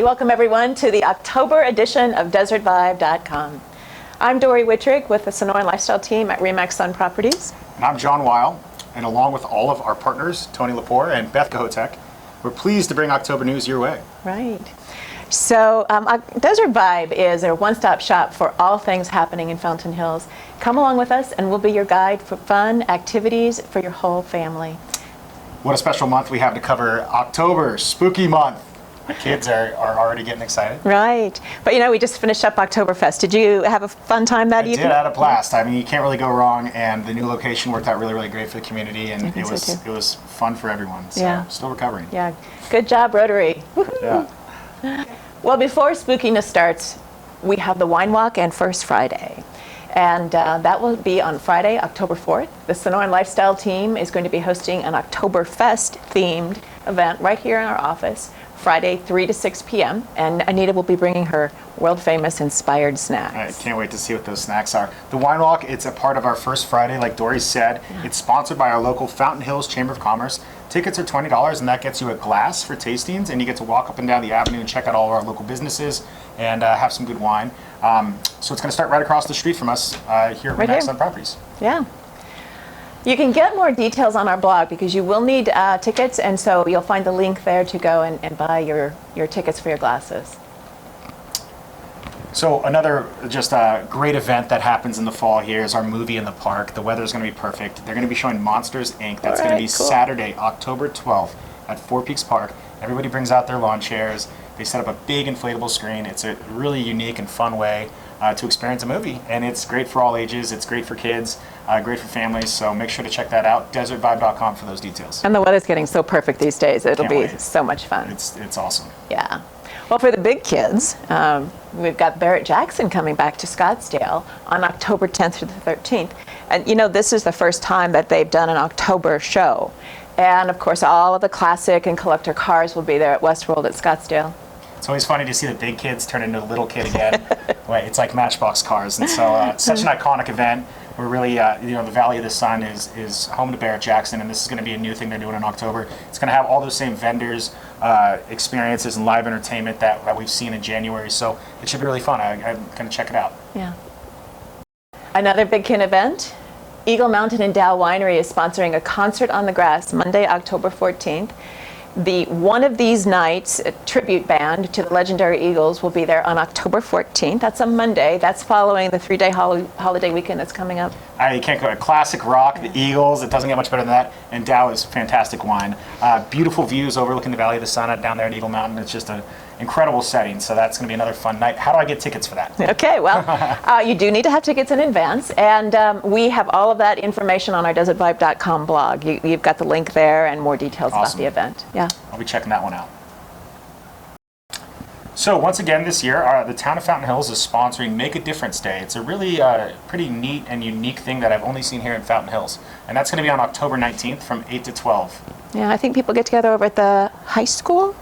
Hey, welcome everyone to the October edition of DesertVibe.com. I'm Dory Wittrick with the Sonoran Lifestyle Team at Remax Sun Properties. And I'm John Weil, and along with all of our partners, Tony Lepore and Beth Cahotek, we're pleased to bring October news your way. Right. So Desert Vibe is a one-stop shop for all things happening in Fountain Hills. Come along with us and we'll be your guide for fun activities for your whole family. What a special month we have to cover. October, spooky month. My kids are already getting excited. Right. But you know, we just finished up Oktoberfest. Did you have a fun time that evening? I did. I had a blast. I mean, you can't really go wrong, and the new location worked out really, really great for the community, and it was fun for everyone. So yeah. Still recovering. Yeah. Good job, Rotary. Yeah. Well, before spookiness starts, we have the Wine Walk and First Friday. And that will be on Friday, October 4th. The Sonoran Lifestyle Team is going to be hosting an Oktoberfest themed event right here in our office, Friday 3 to 6 p.m. And Anita will be bringing her world-famous inspired snacks. I can't wait to see what those snacks are. The Wine Walk, it's a part of our First Friday, like Dory said. Yeah. It's sponsored by our local Fountain Hills Chamber of Commerce. Tickets are $20, and that gets you a glass for tastings, and you get to walk up and down the avenue and check out all of our local businesses and have some good wine. So it's going to start right across the street from us here at Remax Sun Properties. Yeah. You can get more details on our blog because you will need tickets, and so you'll find the link there to go and buy your tickets for your glasses. So another just great event that happens in the fall here is our movie in the park. The weather is going to be perfect. They're going to be showing Monsters, Inc. That's going to be cool. Saturday, October 12th at Four Peaks Park. Everybody brings out their lawn chairs. They set up a big inflatable screen. It's a really unique and fun way to experience a movie, and it's great for all ages. It's great for kids, great for families, so make sure to check that out. DesertVibe.com for those details. And the weather's getting so perfect these days. It'll be so much fun. It's awesome. Yeah. Well, for the big kids, we've got Barrett Jackson coming back to Scottsdale on October 10th through the 13th. And you know, this is the first time that they've done an October show. And of course, all of the classic and collector cars will be there at Westworld at Scottsdale. It's always funny to see the big kids turn into a little kid again. It's like Matchbox cars. And so such an iconic event. We're really, the Valley of the Sun is home to Barrett Jackson, and this is going to be a new thing they're doing in October. It's going to have all those same vendors, experiences, and live entertainment that we've seen in January. So it should be really fun. I'm going to check it out. Yeah. Another Big Kin event. Eagle Mountain and Dow Winery is sponsoring a concert on the grass Monday, October 14th. One of these nights, a tribute band to the legendary Eagles will be there on October 14th. That's a Monday. That's following the 3-day holiday weekend that's coming up. You can't go to classic rock, the Eagles. It doesn't get much better than that. And Dow is fantastic wine. Beautiful views overlooking the Valley of the Sun down there at Eagle Mountain. It's just an incredible setting. So that's going to be another fun night. How do I get tickets for that? Okay, well, you do need to have tickets in advance. And we have all of that information on our DesertVibe.com blog. You've got the link there and more details about the event. Yeah. I'll be checking that one out. So once again this year, the town of Fountain Hills is sponsoring Make a Difference Day. It's a really pretty neat and unique thing that I've only seen here in Fountain Hills. And that's going to be on October 19th from 8 to 12. Yeah, I think people get together over at the high school.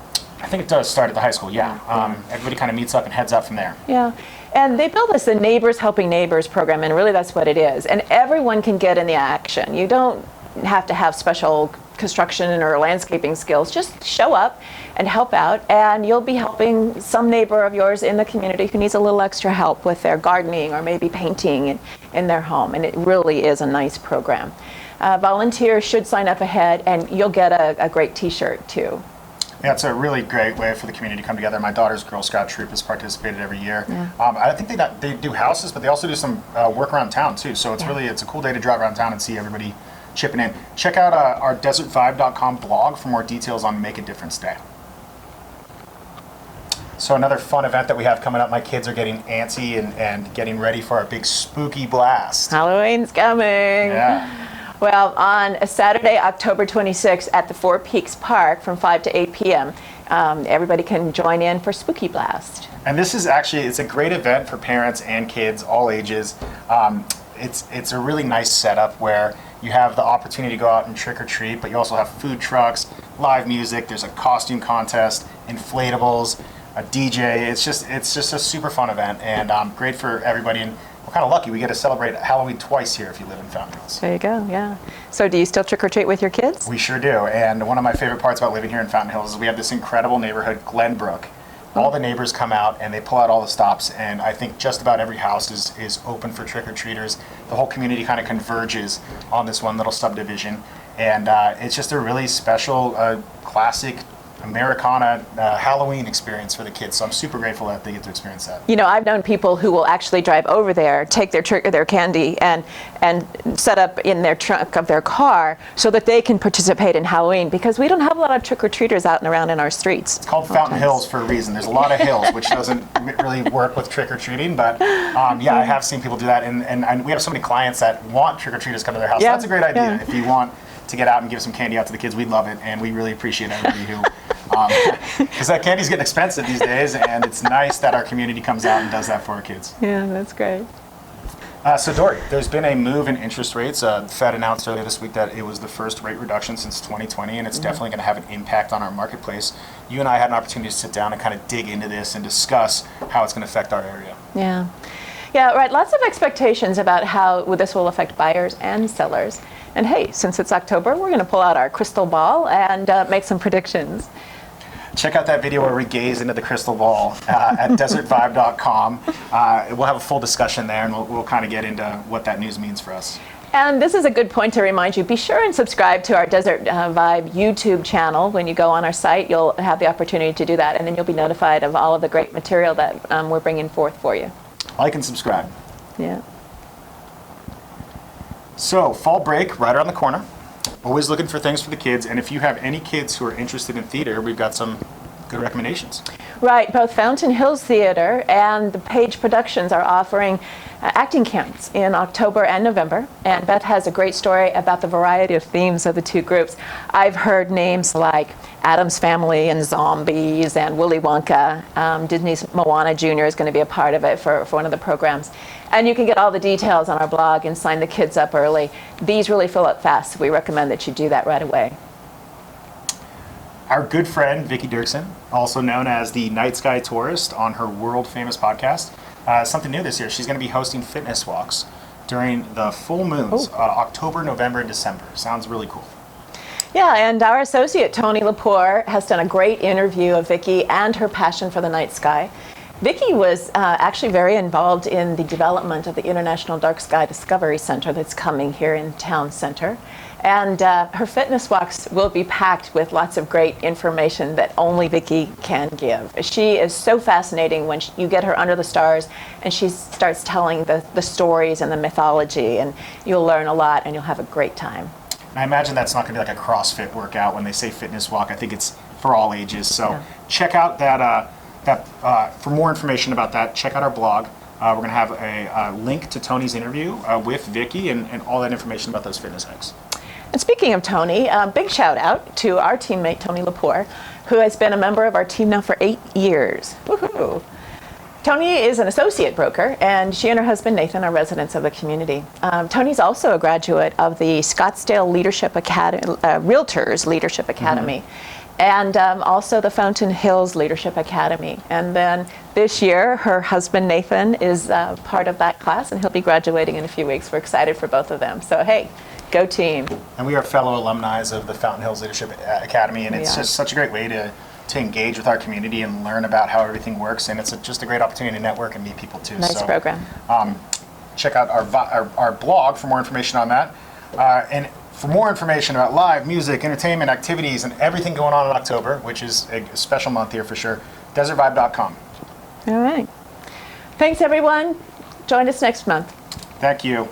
I think it does start at the high school, yeah. Everybody kind of meets up and heads out from there. Yeah, and they built this the Neighbors Helping Neighbors program, and really that's what it is. And everyone can get in the action. You don't have to have special construction or landscaping skills. Just show up and help out, and you'll be helping some neighbor of yours in the community who needs a little extra help with their gardening or maybe painting in their home. And it really is a nice program. Volunteers should sign up ahead, and you'll get a great t-shirt too. Yeah, it's a really great way for the community to come together. My daughter's Girl Scout troop has participated every year. Yeah. I think they do houses, but they also do some work around town too. So it's it's a cool day to drive around town and see everybody chipping in. Check out our DesertVibe.com blog for more details on Make a Difference Day. So another fun event that we have coming up, my kids are getting antsy and getting ready for our big spooky blast. Halloween's coming. Yeah. Well, on a Saturday, October 26th at the Four Peaks Park from 5 to 8 p.m., everybody can join in for Spooky Blast. And this is it's a great event for parents and kids, all ages. It's a really nice setup where you have the opportunity to go out and trick or treat, but you also have food trucks, live music, there's a costume contest, inflatables, a DJ. It's just a super fun event and great for everybody. And we're kind of lucky. We get to celebrate Halloween twice here if you live in Fountain Hills. There you go, yeah. So do you still trick or treat with your kids? We sure do. And one of my favorite parts about living here in Fountain Hills is we have this incredible neighborhood, Glenbrook. All the neighbors come out and they pull out all the stops, and I think just about every house is open for trick-or-treaters. The whole community kind of converges on this one little subdivision, and it's just a really special, classic Americana Halloween experience for the kids. So I'm super grateful that they get to experience that. You know, I've known people who will actually drive over there, take their candy, and set up in their trunk of their car so that they can participate in Halloween, because we don't have a lot of trick-or-treaters out and around in our streets. It's called Fountain Hills for a reason. There's a lot of hills, which doesn't really work with trick-or-treating, but yeah, I have seen people do that, and we have so many clients that want trick-or-treaters to come to their house. Yeah. So that's a great idea. Yeah. If you want to get out and give some candy out to the kids, we'd love it, and we really appreciate everybody who, because that candy's getting expensive these days, and it's nice that our community comes out and does that for our kids. Yeah, that's great. So Dory, there's been a move in interest rates. The Fed announced earlier this week that it was the first rate reduction since 2020, and it's definitely going to have an impact on our marketplace. You and I had an opportunity to sit down and kind of dig into this and discuss how it's going to affect our area. Yeah. Yeah, right. Lots of expectations about how this will affect buyers and sellers. And hey, since it's October, we're going to pull out our crystal ball and make some predictions. Check out that video where we gaze into the crystal ball at desertvibe.com. We'll have a full discussion there, and we'll kind of get into what that news means for us. And this is a good point to remind you, be sure and subscribe to our Desert Vibe YouTube channel. When you go on our site, you'll have the opportunity to do that, and then you'll be notified of all of the great material that we're bringing forth for you. Like and subscribe. Yeah. So, fall break right around the corner. Always looking for things for the kids, and if you have any kids who are interested in theater, we've got some good recommendations. Right, both Fountain Hills Theater and the Page Productions are offering acting camps in October and November, and Beth has a great story about the variety of themes of the two groups. I've heard names like Addams Family and Zombies and Willy Wonka. Disney's Moana Jr. is going to be a part of it for one of the programs. And you can get all the details on our blog and sign the kids up early. These really fill up fast, so we recommend that you do that right away. Our good friend, Vicki Dirksen, also known as the Night Sky Tourist on her world-famous podcast, something new this year. She's going to be hosting fitness walks during the full moons, October, November, and December. Sounds really cool. Yeah, and our associate, Tony Lepore, has done a great interview of Vicki and her passion for the night sky. Vicki was actually very involved in the development of the International Dark Sky Discovery Center that's coming here in Town Center. And her fitness walks will be packed with lots of great information that only Vicki can give. She is so fascinating when you get her under the stars and she starts telling the stories and the mythology, and you'll learn a lot and you'll have a great time. I imagine that's not going to be like a CrossFit workout when they say fitness walk. I think it's for all ages. So check out that. For more information about that, check out our blog. We're going to have a link to Tony's interview with Vicki and all that information about those fitness hikes. And speaking of Tony, big shout out to our teammate, Tony Lepore, who has been a member of our team now for 8 years. Woohoo! Tony is an associate broker, and she and her husband, Nathan, are residents of the community. Tony's also a graduate of the Scottsdale Leadership Academy, Realtors Leadership Academy. And also the Fountain Hills Leadership Academy. And then this year, her husband, Nathan, is part of that class, and he'll be graduating in a few weeks. We're excited for both of them. So, hey, go team. And we are fellow alumni of the Fountain Hills Leadership Academy, and it's just such a great way to engage with our community and learn about how everything works. And it's just a great opportunity to network and meet people, too. Nice program. Check out our blog for more information on that. And for more information about live music, entertainment, activities, and everything going on in October, which is a special month here for sure, desertvibe.com. All right. Thanks, everyone. Join us next month. Thank you.